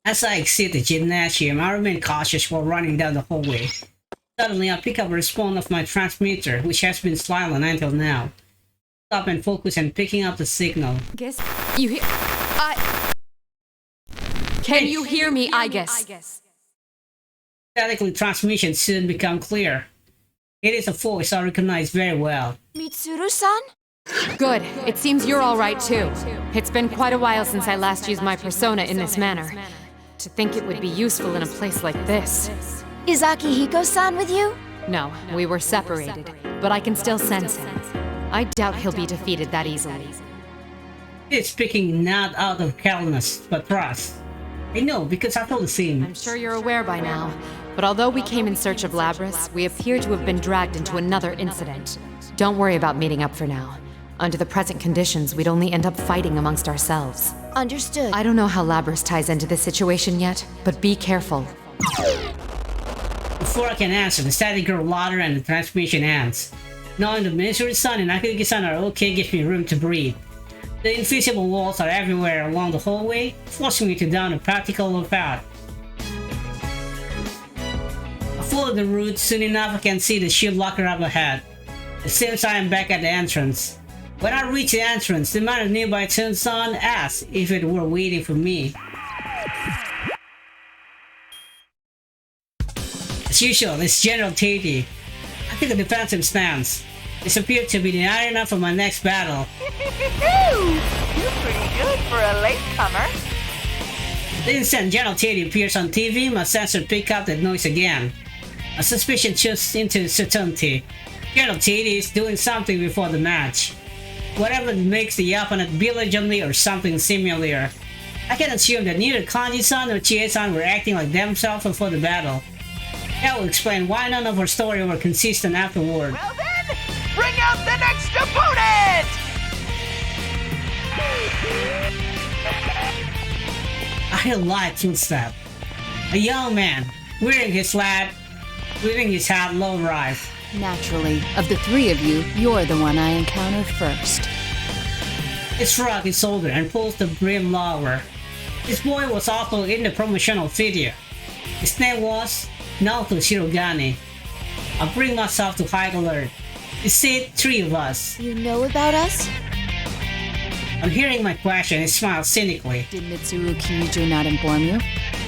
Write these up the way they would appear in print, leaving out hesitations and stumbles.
As I exit the gymnasium, I remain cautious while running down the hallway. Suddenly, I pick up a response of my transmitter, which has been silent until now. Stop and focus on picking up the signal. Guess you hear. Can you hear me, Aigis? Statically, transmission soon become clear. It is a voice I recognize very well. Mitsuru-san? Good. It seems you're all right too. It's been quite a while since I last used my persona in this manner. To think it would be useful in a place like this. Is Akihiko-san with you? No, we were separated, but I can still sense him. I doubt he'll be defeated that easily. It's speaking not out of carelessness, but trust. I know, because I told the same. I'm sure you're aware by now, but although we came in search of Labrys, we appear to have been dragged into another incident. Don't worry about meeting up for now. Under the present conditions, we'd only end up fighting amongst ourselves. Understood. I don't know how Labrys ties into this situation yet, but be careful. Before I can answer, the static grows louder and the transmission ends. Knowing the Mitsuru-san and Akihiko-san are okay gives me room to breathe. The invisible walls are everywhere along the hallway, forcing me to down a practical path. I follow the route. Soon enough I can see the shield locker up ahead. It seems I am back at the entrance. When I reach the entrance, the man nearby turns on, asks if it were waiting for me. As usual, it's General Tati. I take a defensive stance. This appeared to be the arena for my next battle. You're pretty good for a latecomer. The instant General Tati appears on TV, my sensor pick up that noise again. My suspicion shifts into certainty. General Tati is doing something before the match. Whatever makes the opponent belligerently or something similar. I can assume that neither Kanji-san or Chie-san were acting like themselves before the battle. That will explain why none of our story were consistent afterward. Well then, bring out the next opponent! I hear a light footstep. A young man, wearing his hat low rise. Naturally, of the three of you, you're the one I encountered first. He shrugs his shoulder and pulls the brim lower. This boy was also in the promotional video. His name was Naoto Shirogane. I bring myself to high alert. You see, three of us. You know about us? On hearing my question, he smiled cynically. Did Mitsuru Kirijo not inform you?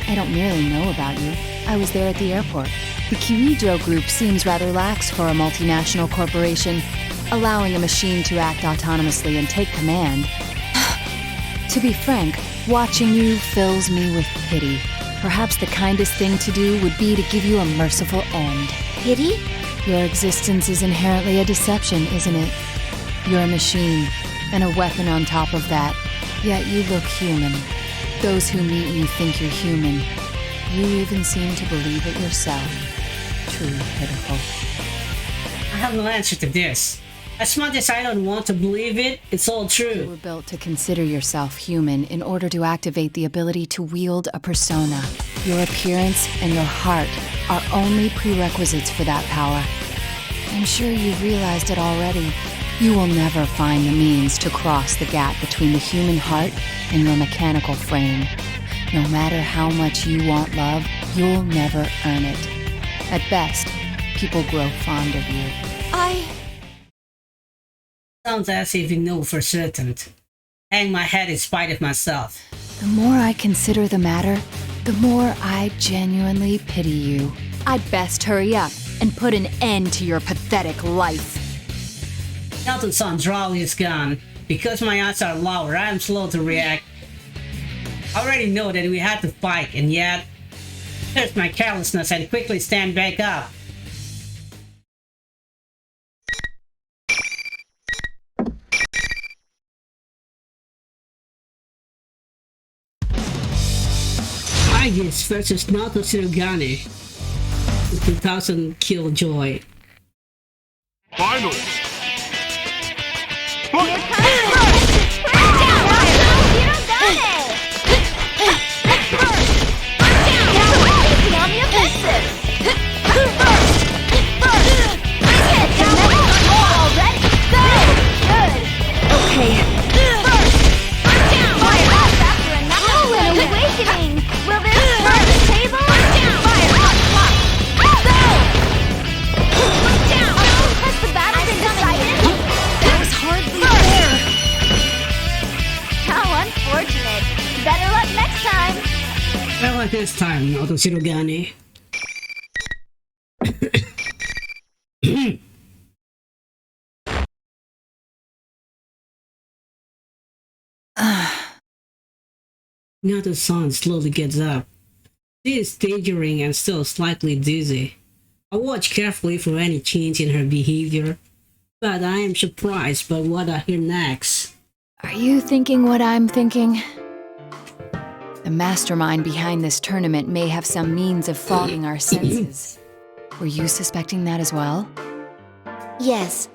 I don't merely know about you. I was there at the airport. The Kirijo group seems rather lax for a multinational corporation, allowing a machine to act autonomously and take command. To be frank, watching you fills me with pity. Perhaps the kindest thing to do would be to give you a merciful end. Pity? Your existence is inherently a deception, isn't it? You're a machine, and a weapon on top of that. Yet you look human. Those who meet you think you're human. You even seem to believe it yourself. Truly pitiful. I have no answer to this. As much as I don't want to believe it, it's all You true. were built to consider yourself human in order to activate the ability to wield a persona. Your appearance and your heart are only prerequisites for that power. I'm sure you've realized it already. You will never find the means to cross the gap between the human heart and your mechanical frame. No matter how much you want love, you'll never earn it. At best, people grow fond of you. Sounds as if you know for certain. Hang my head in spite of myself. The more I consider the matter, the more I genuinely pity you. I'd best hurry up and put an end to your pathetic life. Elton-san draws his gun. Because my eyes are lower, I am slow to react. I already know that we had to fight, and yet... There's my carelessness and quickly stand back up. Aigis versus Naoto Shirogane. The 2000 Killjoy. Finals! Will this Not this time, Naoto Shirogane. Naoto-san slowly gets up. She is staggering and still slightly dizzy. I watch carefully for any change in her behavior, but I am surprised by what I hear next. Are you thinking what I'm thinking? The mastermind behind this tournament may have some means of fogging our senses. Were you suspecting that as well? Yes.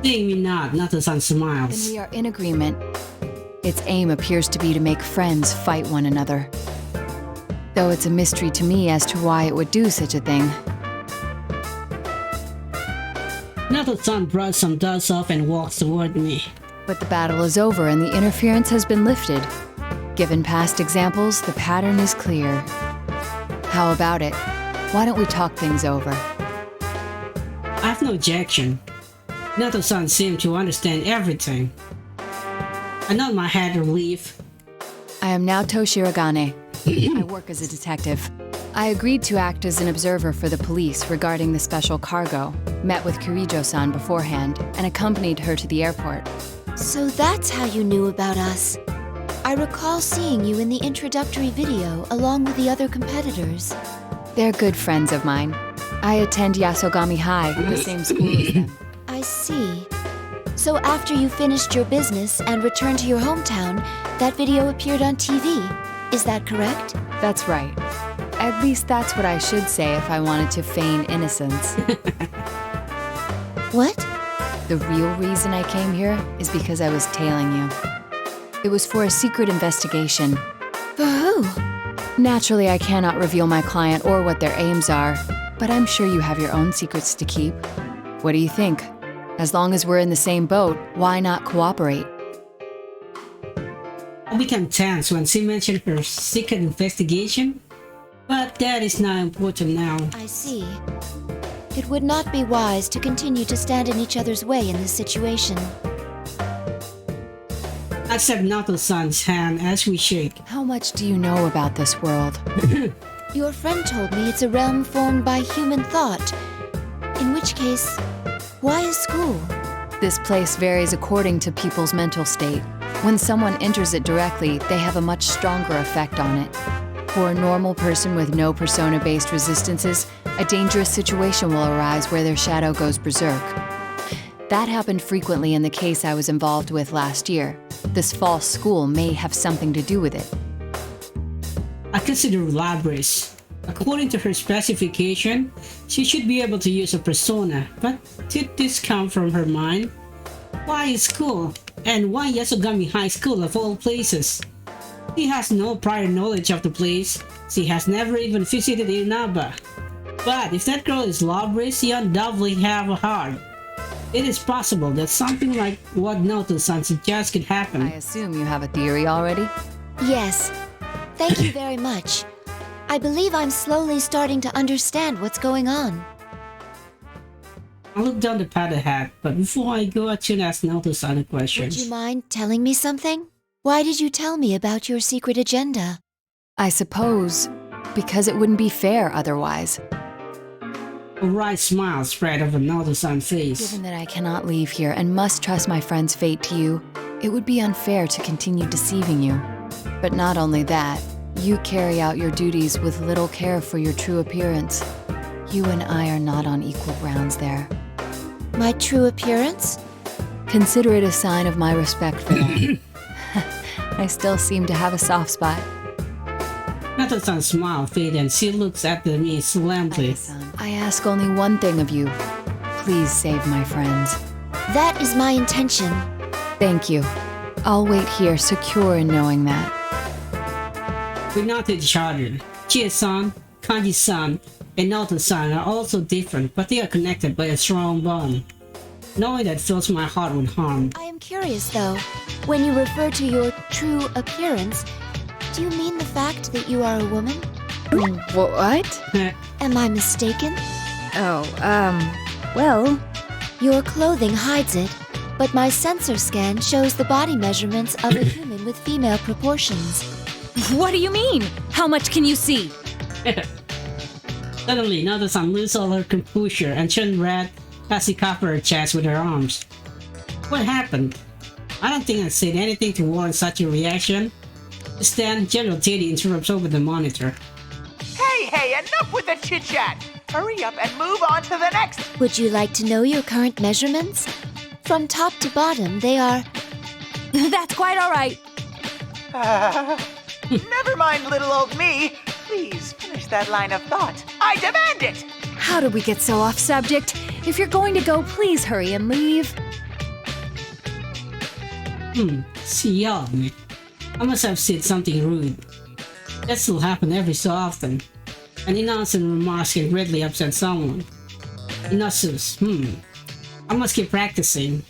Seeing me nod, Naoto-san Then smiles. we are in agreement. Its aim appears to be to make friends fight one another. Though it's a mystery to me as to why it would do such a thing. Naoto-san brushes some dust off and walks toward me. But the battle is over and the interference has been lifted. Given past examples, the pattern is clear. How about it? Why don't we talk things over? I have no objection. Naoto-san seemed to understand everything. I nod my head in relief. I am Naoto Shirogane. I work as a detective. I agreed to act as an observer for the police regarding the special cargo, met with Kirijo-san beforehand, and accompanied her to the airport. So that's how you knew about us. I recall seeing you in the introductory video along with the other competitors. They're good friends of mine. I attend Yasogami High, the same school as them. I see. So after you finished your business and returned to your hometown, that video appeared on TV. Is that correct? That's right. At least that's what I should say if I wanted to feign innocence. What? The real reason I came here is because I was tailing you. It was for a secret investigation. For who? Naturally, I cannot reveal my client or what their aims are, but I'm sure you have your own secrets to keep. What do you think? As long as we're in the same boat, why not cooperate? I became tense when she mentioned her secret investigation, but that is not important now. I see. It would not be wise to continue to stand in each other's way in this situation. I accept Naoto-san's hand as we shake. How much do you know about this world? Your friend told me it's a realm formed by human thought. In which case, why is school? This place varies according to people's mental state. When someone enters it directly, they have a much stronger effect on it. For a normal person with no persona-based resistances, a dangerous situation will arise where their shadow goes berserk. That happened frequently in the case I was involved with last year. This false school may have something to do with it. I consider Labrys. According to her specification, she should be able to use a persona, but did this come from her mind? Why school? And why Yasogami High School of all places? She has no prior knowledge of the place. She has never even visited Inaba. But if that girl is Labrys, she undoubtedly have a heart. It is possible that something like what Naoto-san suggests could happen. I assume you have a theory already? Yes. Thank you very much. I believe I'm slowly starting to understand what's going on. I look down the padded hat, but before I go, I should ask Naoto-san a question. Would you mind telling me something? Why did you tell me about your secret agenda? I suppose because it wouldn't be fair otherwise. A wry smile spread over Naoto-san's face. Given that I cannot leave here and must trust my friend's fate to you, it would be unfair to continue deceiving you. But not only that, you carry out your duties with little care for your true appearance. You and I are not on equal grounds there. My true appearance? Consider it a sign of my respect for that. I still seem to have a soft spot. Naoto-san's smile fades and she looks at me solemnly. Aigis-san, I ask only one thing of you. Please save my friends. That is my intention. Thank you. I'll wait here, secure in knowing that. We nod to each other. Chie-san, Kanji-san, and Naoto-san are also different, but they are connected by a strong bond. Knowing that fills my heart with harm. I am curious though. When you refer to your true appearance, do you mean the fact that you are a woman? What? Am I mistaken? Well... Your clothing hides it, but my sensor scan shows the body measurements of a human with female proportions. What do you mean? How much can you see? Suddenly, Naoto-san loses all her composure and turned red as she covered her chest with her arms. What happened? I don't think I said anything to warrant such a reaction. Just then, General Teddy interrupts over the monitor. Hey, enough with the chit-chat! Hurry up and move on to the next! Would you like to know your current measurements? From top to bottom, they are... That's quite all right. Never mind, little old me. Please finish that line of thought. I demand it! How did we get so off subject? If you're going to go, please hurry and leave. She yelled at me. I must have said something rude. That still happens every so often. An innocent remark can greatly upset someone. Innocence, I must keep practicing.